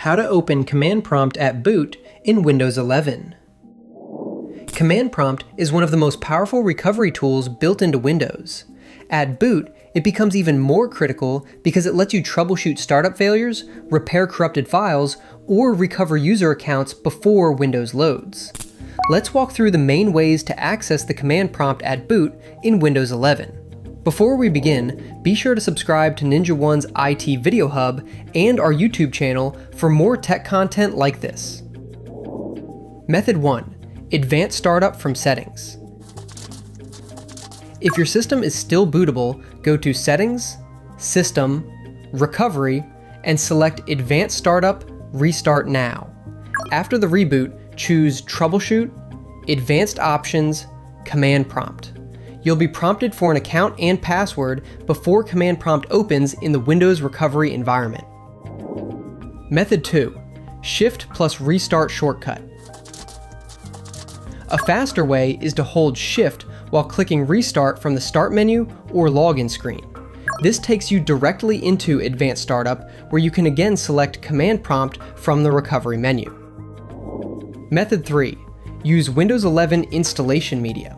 How to open Command Prompt at boot in Windows 11. Command Prompt is one of the most powerful recovery tools built into Windows. At boot, it becomes even more critical because it lets you troubleshoot startup failures, repair corrupted files, or recover user accounts before Windows loads. Let's walk through the main ways to access the Command Prompt at boot in Windows 11. Before we begin, be sure to subscribe to Ninja One's IT Video Hub and our YouTube channel for more tech content like this. Method 1. Advanced Startup from Settings. If your system is still bootable, go to Settings, System, Recovery, and select Advanced Startup Restart Now. After the reboot, choose Troubleshoot, Advanced Options, Command Prompt. You'll be prompted for an account and password before Command Prompt opens in the Windows recovery environment. Method 2. Shift plus Restart shortcut. A faster way is to hold Shift while clicking Restart from the Start menu or Login screen. This takes you directly into Advanced Startup, where you can again select Command Prompt from the Recovery menu. Method 3. Use Windows 11 installation media.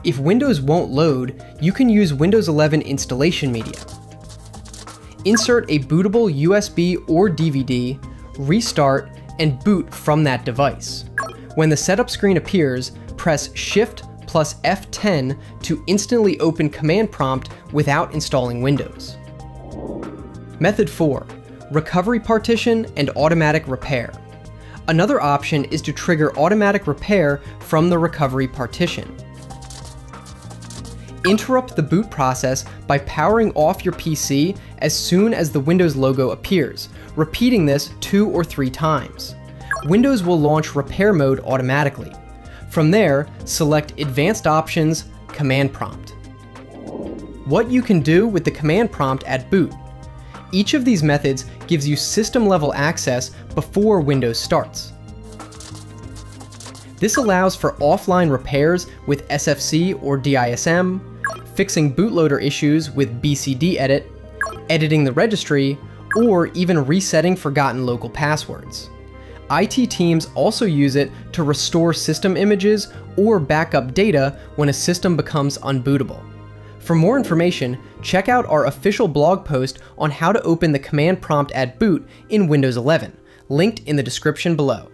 If Windows won't load, you can use Windows 11 installation media. Insert a bootable USB or DVD, restart, and boot from that device. When the setup screen appears, press Shift plus F10 to instantly open Command Prompt without installing Windows. Method 4. Recovery Partition and Automatic Repair. Another option is to trigger automatic repair from the recovery partition. Interrupt the boot process by powering off your PC as soon as the Windows logo appears, repeating this 2 or 3 times. Windows will launch repair mode automatically. From there, select Advanced Options, Command Prompt. What you can do with the Command Prompt at boot. Each of these methods gives you system-level access before Windows starts. This allows for offline repairs with SFC or DISM, fixing bootloader issues with BCD edit, editing the registry, or even resetting forgotten local passwords. IT teams also use it to restore system images or backup data when a system becomes unbootable. For more information, check out our official blog post on how to open the Command Prompt at boot in Windows 11, linked in the description below.